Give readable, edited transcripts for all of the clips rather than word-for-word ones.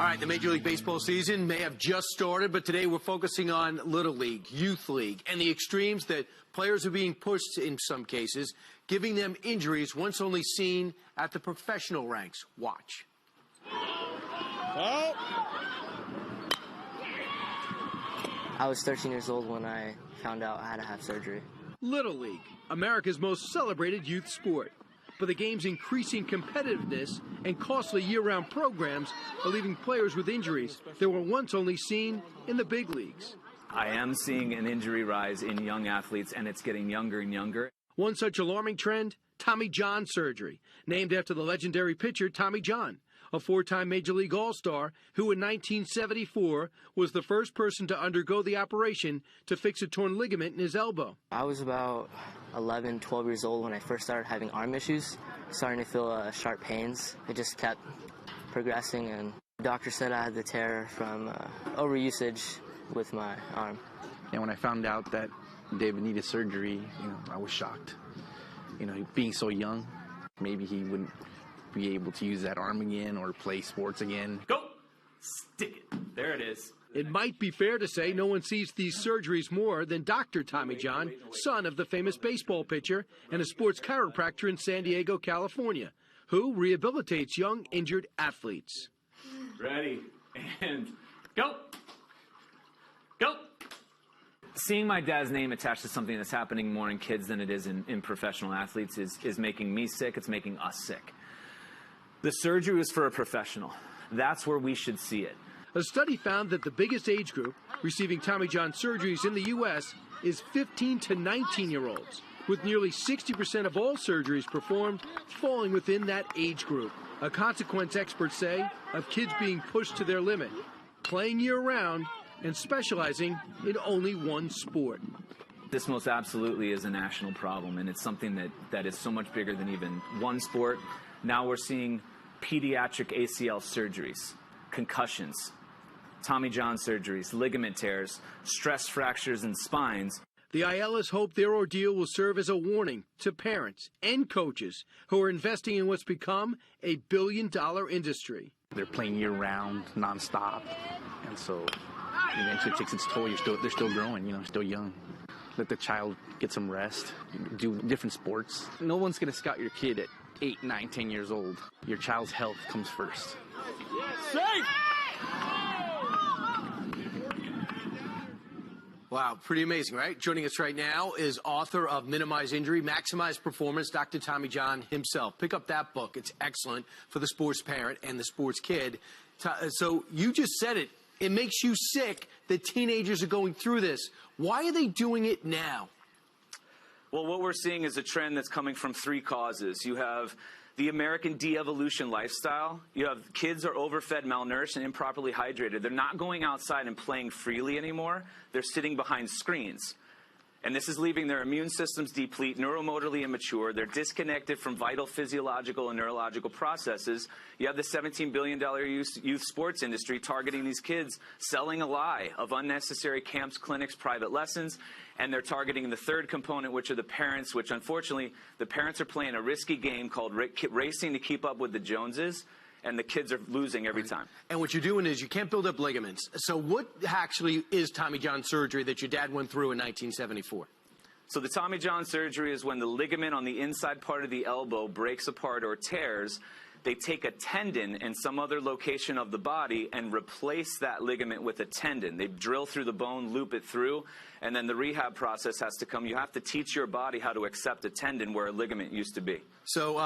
All right, the Major League Baseball season may have just started, but today we're focusing on Little League, Youth League, and the extremes that players are being pushed in some cases, giving them injuries once only seen at the professional ranks. Watch. I was 13 years old when I found out I had to have surgery. Little League, America's most celebrated youth sport. But the game's increasing competitiveness and costly year-round programs are leaving players with injuries that were once only seen in the big leagues. I am seeing an injury rise in young athletes, and it's getting younger and younger. One such alarming trend, Tommy John surgery, named after the legendary pitcher Tommy John, a four-time Major League All-Star who in 1974 was the first person to undergo the operation to fix a torn ligament in his elbow. I was about 11, 12 years old when I first started having arm issues, starting to feel sharp pains. It just kept progressing, and the doctor said I had the tear from overusage with my arm. And when I found out that David needed surgery, I was shocked. Being so young, maybe he wouldn't be able to use that arm again or play sports again. Go! Stick it. There it is. It might be fair to say no one sees these surgeries more than Dr. Tommy John, son of the famous baseball pitcher and a sports chiropractor in San Diego, California, who rehabilitates young injured athletes. Ready, and go! Go! Seeing my dad's name attached to something that's happening more in kids than it is in professional athletes is making me sick. It's making us sick. The surgery was for a professional. That's where we should see it. A study found that the biggest age group receiving Tommy John surgeries in the U.S. is 15 to 19-year-olds, with nearly 60% of all surgeries performed falling within that age group. A consequence, experts say, of kids being pushed to their limit, playing year-round, and specializing in only one sport. This most absolutely is a national problem, and it's something that is so much bigger than even one sport. Now we're seeing pediatric ACL surgeries, concussions, Tommy John surgeries, ligament tears, stress fractures, and spines. The Ayala's hope their ordeal will serve as a warning to parents and coaches who are investing in what's become a billion-dollar industry. They're playing year-round, nonstop, and so eventually it takes its toll. They're still growing, still young. Let the child get some rest, do different sports. No one's going to scout your kid at 8, 9, 10 years old. Your child's health comes first. Safe! Wow, pretty amazing, right? Joining us right now is author of Minimize Injury, Maximize Performance, Dr. Tommy John himself. Pick up that book. It's excellent for the sports parent and the sports kid. So you just said it. It makes you sick that teenagers are going through this. Why are they doing it now? Well, what we're seeing is a trend that's coming from three causes. You have the American de-evolution lifestyle. You have kids are overfed, malnourished, and improperly hydrated. They're not going outside and playing freely anymore. They're sitting behind screens. And this is leaving their immune systems deplete, neuromotorly immature. They're disconnected from vital physiological and neurological processes. You have the $17 billion youth sports industry targeting these kids, selling a lie of unnecessary camps, clinics, private lessons. And they're targeting the third component, which are the parents, which unfortunately the parents are playing a risky game called racing to keep up with the Joneses. And the kids are losing every time. And what you're doing is you can't build up ligaments. So what actually is Tommy John surgery that your dad went through in 1974? So the Tommy John surgery is when the ligament on the inside part of the elbow breaks apart or tears. They take a tendon in some other location of the body and replace that ligament with a tendon. They drill through the bone, loop it through, and then the rehab process has to come. You have to teach your body how to accept a tendon where a ligament used to be. So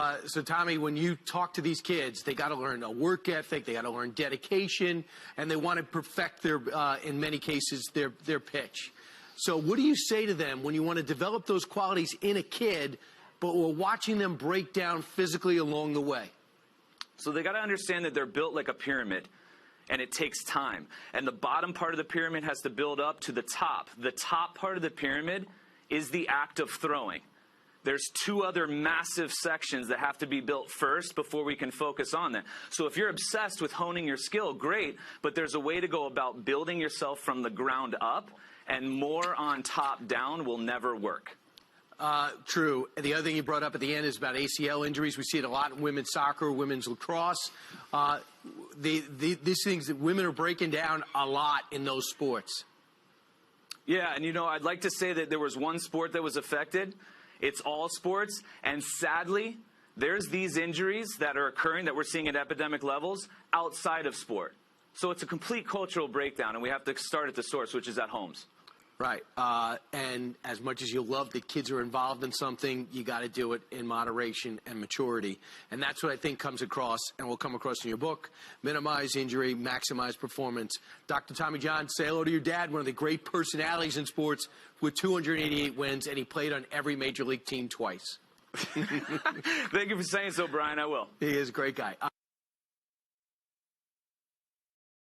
Tommy, when you talk to these kids, they got to learn a work ethic, they got to learn dedication, and they want to perfect their, in many cases, their pitch. So what do you say to them when you want to develop those qualities in a kid, but we're watching them break down physically along the way? So they got to understand that they're built like a pyramid, and it takes time. And the bottom part of the pyramid has to build up to the top. The top part of the pyramid is the act of throwing. There's two other massive sections that have to be built first before we can focus on that. So if you're obsessed with honing your skill, great, but there's a way to go about building yourself from the ground up, and more on top down will never work. True. And the other thing you brought up at the end is about ACL injuries. We see it a lot in women's soccer, women's lacrosse. These things that women are breaking down a lot in those sports. Yeah, and I'd like to say that there was one sport that was affected. It's all sports, and sadly, there's these injuries that are occurring that we're seeing at epidemic levels outside of sport. So it's a complete cultural breakdown, and we have to start at the source, which is at homes. Right. And as much as you love that kids are involved in something, you got to do it in moderation and maturity. And that's what I think comes across and will come across in your book, Minimize Injury, Maximize Performance. Dr. Tommy John, say hello to your dad, one of the great personalities in sports with 288 wins, and he played on every major league team twice. Thank you for saying so, Brian. I will. He is a great guy.